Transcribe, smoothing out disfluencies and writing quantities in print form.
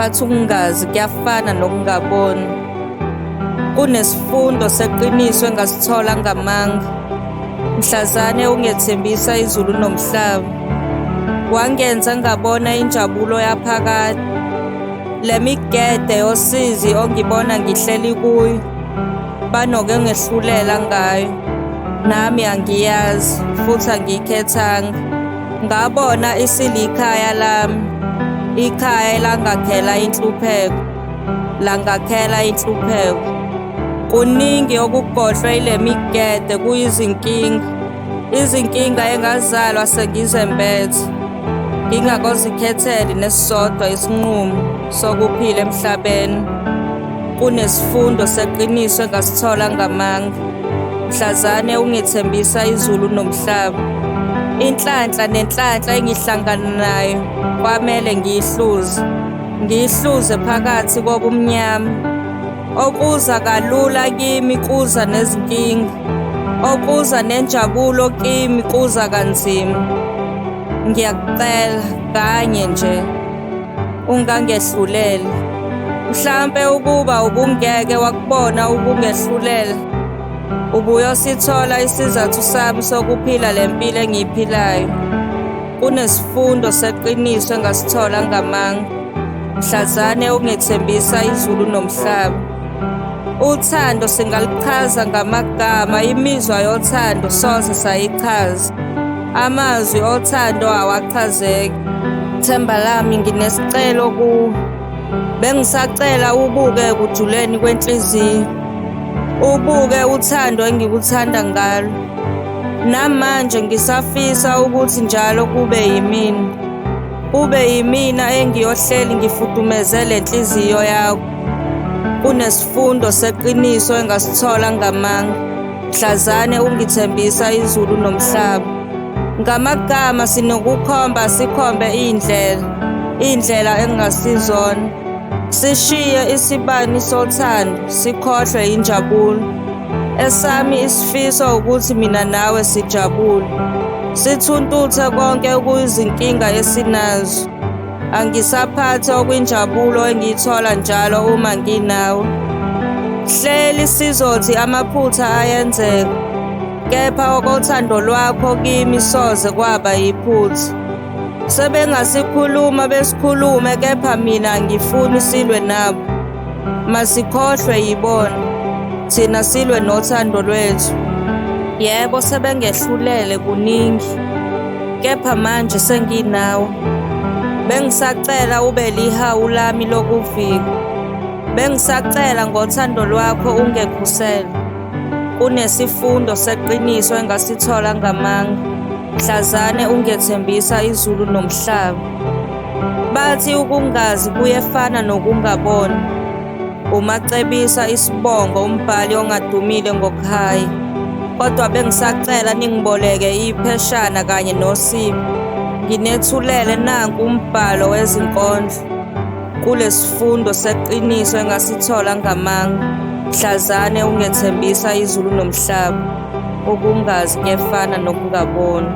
bathi ukungazi kuyafana nokungaboni. Kunesifundo seqiniso engasithola ngamanga. Mhlazane ungethembisa izulu nomhlaba. Wangenza ngabona injabulo yaphakade. Le migede yosizi ongibona ngihleli kuyo. Banoke ngehlulela ngayo. Nami angiyazi futhi angiyikhethanga. Ngabona isilikhaya lami. Ikhaya langakhela inhlupheko. Langakhela inhlupheko. Kuningi okugodlwe ile migede kuyizinkinga. Izinkinga engazalwa sengizembethe. Ngingakozikhetheli nesisodwa isinqumo sokuphila emhlabeni. Kunesifundo seqiniso engasithola ngamanga. Mhlazane ungithembisa izulu nomhlaba. Inhlanhla nenhlanhla engihlangana nayo kwamele ngiyihluze. Ngiyihluze phakathi kobumnyama. Okuza kalula kimi kuza nezinkinga. Okuza nenjabulo kimi kuza kanzima. Ngiyakucela kanye nje. Ungangehluleli. Mhlampe ukuba ubungeke wakubona ukungehlulela. Ubuyosithola isizathu sami sokuphila lempilo engiyiphilayo. Kunesifundo seqiniso engasithola ngamanga. Mhlazane ungethembisa izulu nomhlaba. Uthando singalichaza ngamagama, imizwa yothando soze sayichaza. Amazwi othando awachazeki. Themba lami nginesicelo kuwe. Bengisacela ubuke kujuleni kwenhliziyo. Ubuke uthando engikuthanda ngalo. Namanje ngisafisa ukuthi njalo kube yimina. Kube yimina engiyohleli ngifudumeze lenhliziyo yakho. Kunesifundo seqiniso engasithola ngamanga. Mhlazane ungithembisa izulu nomhlaba. Ngamagama sinokukhomba sikhombe indlela engasizona. Sishiye isibani sothando, sikhohlwe injabulo. Esami isifiso ukuthi mina nawe sijabule. Sithuntuthe konke kuyizinkinga esinazo. Angisaphathe okwinjabulo engiyithola njalo uma nginawe. Hleli sizothi amaphutha ayenzeka. Kepha okothando lwakho kimi soze kwaba yiphutha. Sebengasikhuluma besikhulume kepha mina angifuni silwe nabo. Masikhohlwe yibona. Thina silwe nothando lwethu. Yebo sebengehlulele kuningi. Kepha manje senginawe. Bengisacela ube lihawu lami lokuvika. Bengisacela ngothando lwakho ungekhusele. Kunesifundo seqiniso engasithola ngamanga. Mhlazane ungethembisa izulu nomhlaba. Bathi ukungazi kuyefana nokungaboni. Umacebisa isibongo umbhali ongadumile ngokuhaya. Kodwa bengisacela ningiboleke ipheshana kanye nosiba. Nginethulele nanku umbhalo wezinkondlo. Kulesifundo seqiniso engasithola ngamanga. Mhlazane ungethembisa izulu nomhlaba. Ukungazi kuyefana nokungaboni.